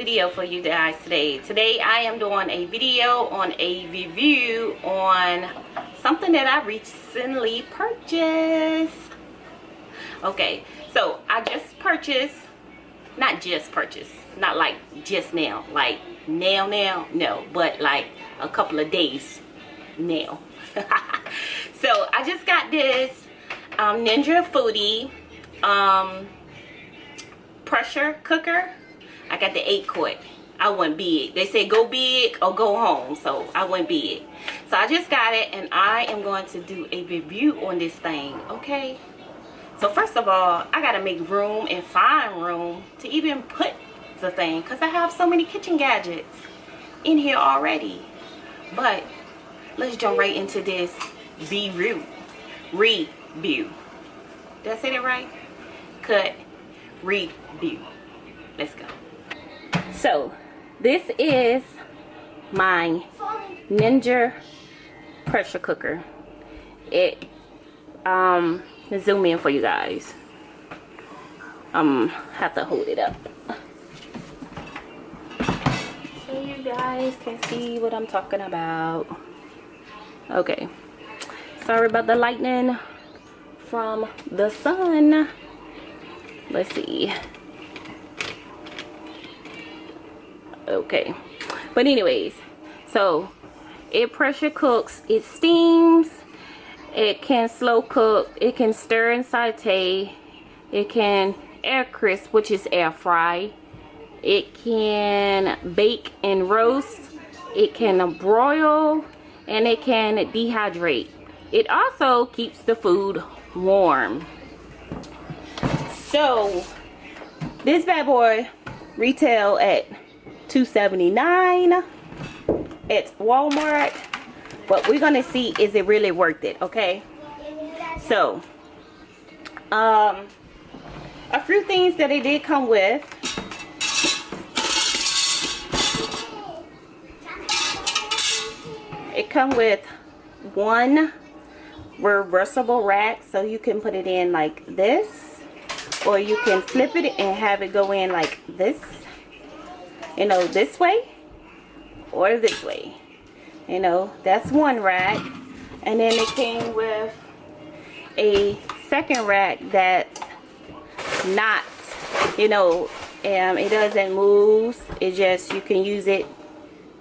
video for you guys today. Today I am doing a video on a review on something that I recently purchased. Okay, so I just purchased, not like just now, like now, no, but like a couple of days now. So I just got this Ninja Foodi pressure cooker. I got the 8-quart. I went big. They say go big or go home, so I went big. So I just got it, and I am going to do a review on this thing. Okay, so first of all, I gotta make room and find room to even put the thing, because I have so many kitchen gadgets in here already. But let's jump right into this review. Did I say that right? Cut, review. Let's go. So this is my Ninja pressure cooker. It zoom in for you guys. Have to hold it up so you guys can see what I'm talking about. Okay, sorry about the lightning from the sun. Let's see. Okay, but anyways, so it pressure cooks, it steams, it can slow cook, it can stir and saute, it can air crisp, which is air fry, it can bake and roast, it can broil, and it can dehydrate. It also keeps the food warm. So this bad boy retail at $2.79 at Walmart, but we're gonna see, is it really worth it? Okay, so a few things that it did come with. It come with one reversible rack, so you can put it in like this, or you can flip it and have it go in like this, you know, this way or this way. You know, that's one rack. And then it came with a second rack that's not, you know, it doesn't move. It just, you can use it,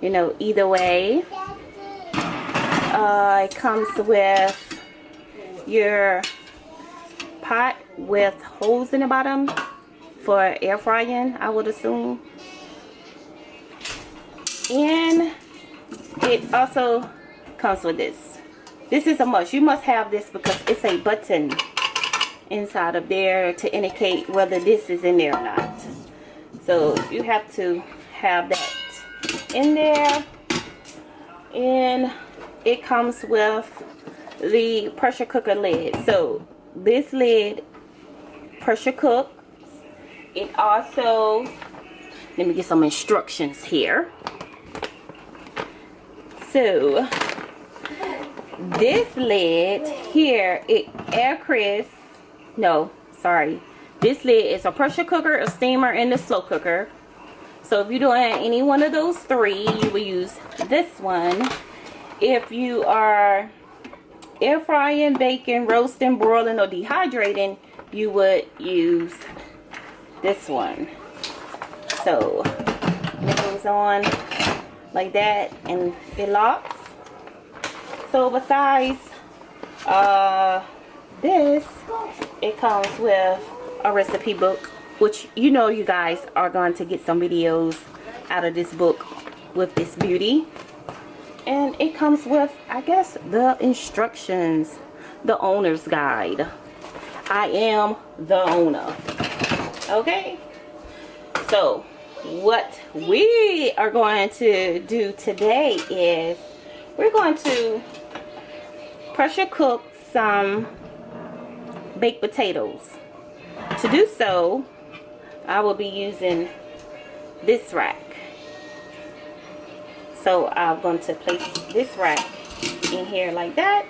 you know, either way. It comes with your pot with holes in the bottom for air frying, I would assume. And it also comes with this. This is a must. You must have this because it's a button inside of there to indicate whether this is in there or not. So you have to have that in there. And it comes with the pressure cooker lid. So this lid pressure cooks. It also, let me get some instructions here. So this lid here, it air crisp. No, sorry. This lid is a pressure cooker, a steamer, and a slow cooker. So if you're doing any one of those three, you will use this one. If you are air frying, baking, roasting, broiling, or dehydrating, you would use this one. So it goes on like that, and it locks. So besides this, it comes with a recipe book, which you know you guys are going to get some videos out of this book with this beauty. And it comes with, I guess, the instructions, the owner's guide. I am the owner. Okay, so what we are going to do today is we're going to pressure cook some baked potatoes. To do so, I will be using this rack. So I'm going to place this rack in here like that,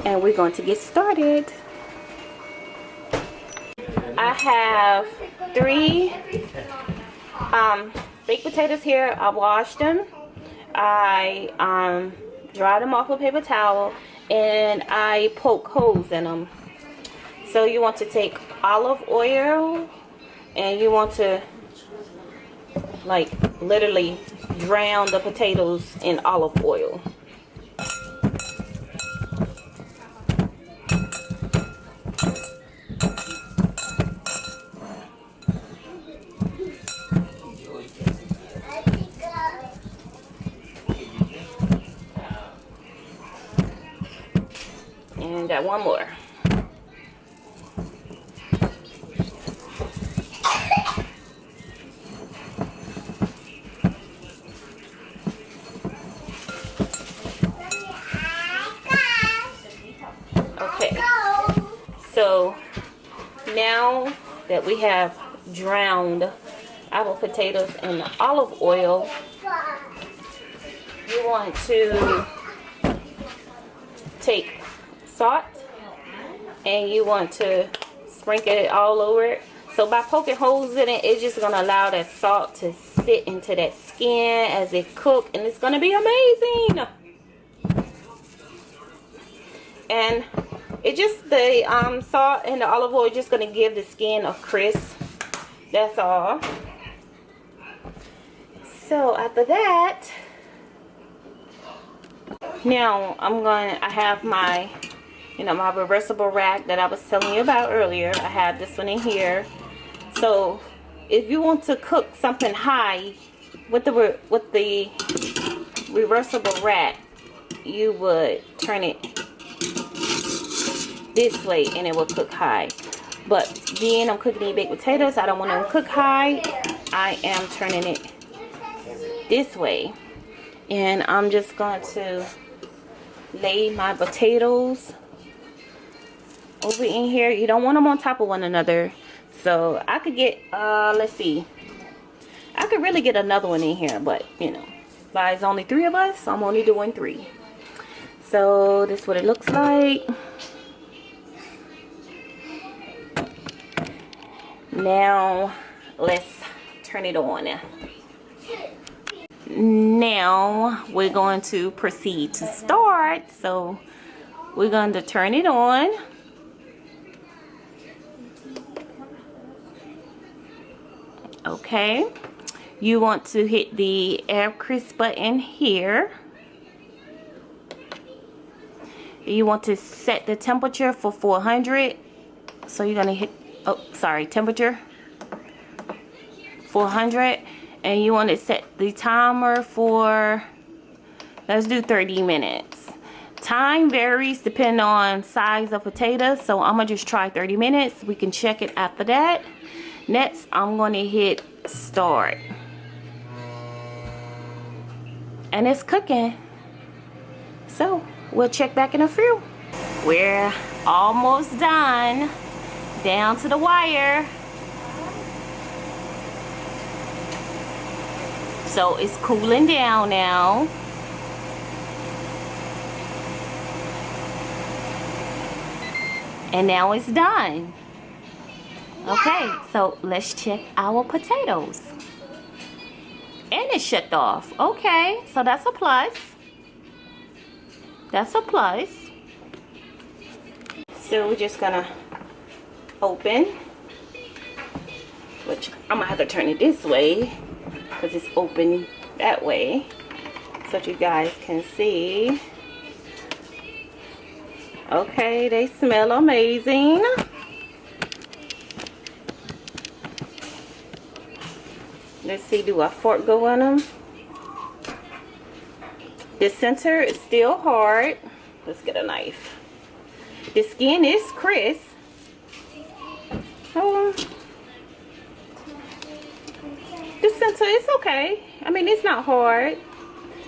and we're going to get started. I have 3 baked potatoes here. I washed them. I dried them off with a paper towel, and I poke holes in them. So you want to take olive oil, and you want to like literally drown the potatoes in olive oil. And got one more. Okay, so now that we have drowned our potatoes in olive oil, you want to take salt and you want to sprinkle it all over it. So by poking holes in it, it's just going to allow that salt to sit into that skin as it cooks, and it's going to be amazing. And it just, the salt and the olive oil is just going to give the skin a crisp. That's all. So after that, now I have my, my reversible rack that I was telling you about earlier. I have this one in here. So if you want to cook something high with the reversible rack, you would turn it this way and it will cook high. But being I'm cooking these baked potatoes, I don't want them to cook high. I am turning it this way, and I'm just going to lay my potatoes over in here. You don't want them on top of one another. So I could get let's see, I could really get another one in here, but there's only 3 of us, so I'm only doing 3. So this is what it looks like. Now let's turn it on. Now we're going to proceed to start. So we're going to turn it on. Okay, you want to hit the air crisp button here. You want to set the temperature for 400. So you're going to hit, temperature 400. And you want to set the timer for, let's do 30 minutes. Time varies depending on size of potatoes, so I'm going to just try 30 minutes. We can check it after that. Next, I'm going to hit start. And it's cooking. So, we'll check back in a few. We're almost done. Down to the wire. So it's cooling down now. And now it's done. Okay, so let's check our potatoes. And it's shut off. Okay, so that's a plus. That's a plus. So we're just gonna open, which I'm gonna have to turn it this way because it's open that way so that you guys can see. Okay, they smell amazing. Let's see, do a fork go on them? The center is still hard. Let's get a knife. The skin is crisp. Oh, the center is okay. I mean, it's not hard.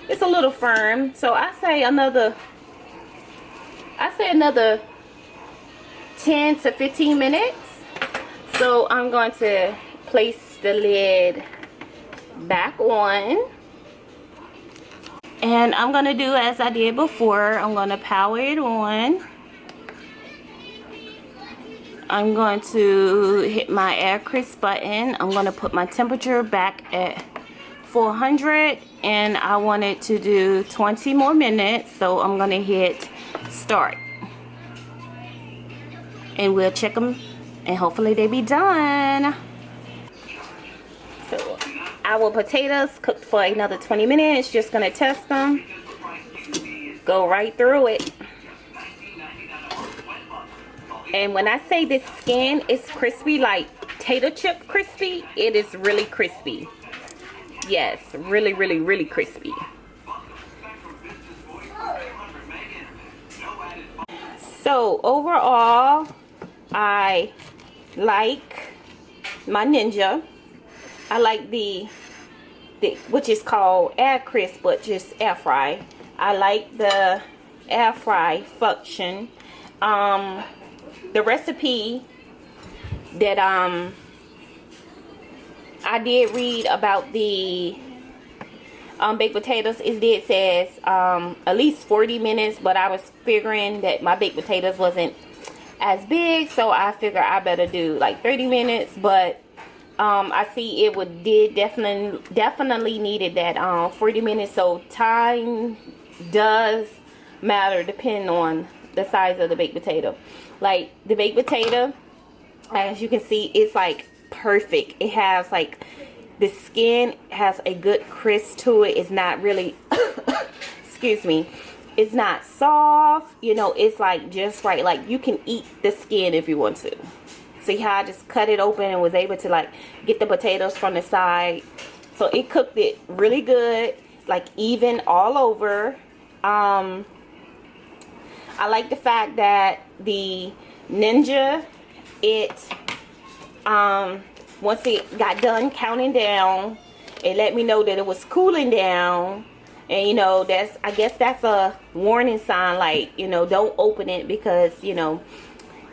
It's a little firm. So I say another 10 to 15 minutes. So I'm going to place the lid back on. And I'm going to do as I did before. I'm going to power it on. I'm going to hit my air crisp button. I'm going to put my temperature back at 400, and I wanted to do 20 more minutes, so I'm gonna hit start and we'll check them and hopefully they be done. So our potatoes cooked for another 20 minutes. Just gonna test them, go right through it. And when I say this skin is crispy, like potato chip crispy, it is really crispy. Yes, really, really, really crispy. So overall, I like my Ninja. I like the which is called air crisp, but just air fry. I like the air fry function. The recipe that I did read about the baked potatoes, it says at least 40 minutes, but I was figuring that my baked potatoes wasn't as big, so I figured I better do like 30 minutes. But I see it did definitely needed that 40 minutes. So time does matter depending on the size of the baked potato. Like the baked potato, as you can see, it's like perfect. It has like, the skin has a good crisp to it. It's not really excuse me, it's not soft, you know, it's like just right. Like you can eat the skin if you want to. See how I just cut it open and was able to like get the potatoes from the side. So it cooked it really good, like even all over. I like the fact that the Ninja, once it got done counting down, it let me know that it was cooling down. And you know, I guess that's a warning sign, like, you know, don't open it because you know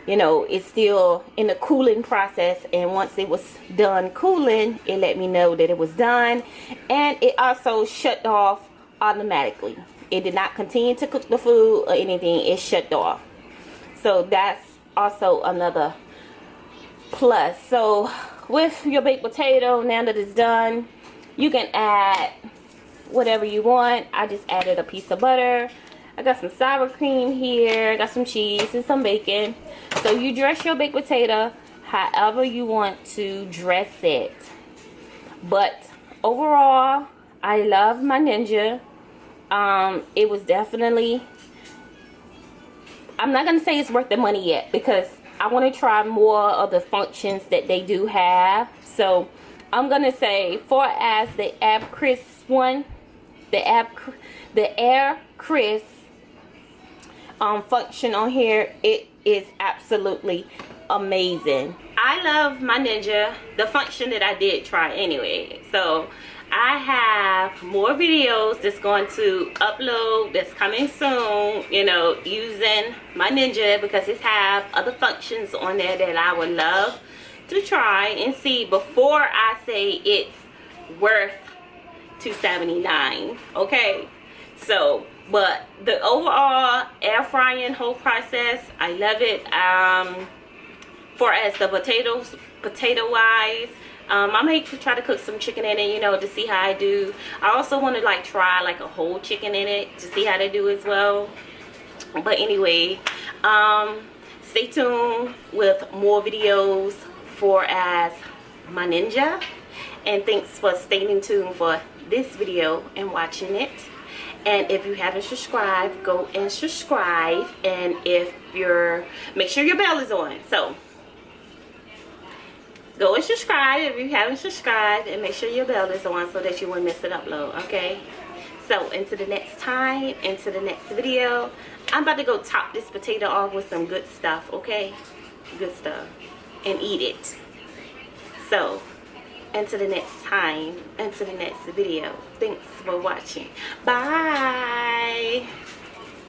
it's still in the cooling process. And once it was done cooling, it let me know that it was done. And it also shut off automatically. It did not continue to cook the food or anything. It shut off. So that's also another plus. So with your baked potato, now that it's done, you can add whatever you want. I just added a piece of butter. I got some sour cream here. I got some cheese and some bacon. So you dress your baked potato however you want to dress it. But overall, I love my Ninja. It was definitely, I'm not going to say it's worth the money yet because I want to try more of the functions that they do have. So I'm going to say, for as the air crisp one, the air crisp function on here, it is absolutely amazing. I love my Ninja, the function that I did try anyway. So I have more videos that's going to upload, that's coming soon, you know, using my Ninja, because it have other functions on there that I would love to try and see before I say it's worth $279. Okay, so but the overall air frying whole process, I love it. For as the potato wise, I may try to cook some chicken in it, you know, to see how I do. I also want to like try like a whole chicken in it to see how they do as well. But anyway, stay tuned with more videos for as my Ninja. And thanks for staying tuned for this video and watching it. And if you haven't subscribed, go and subscribe. And if make sure your bell is on. So go and subscribe if you haven't subscribed, and make sure your bell is on so that you won't miss an upload. Okay, so until the next time, into the next video, I'm about to go top this potato off with some good stuff. Okay, good stuff, and eat it. So until the next time, until the next video, thanks for watching. Bye.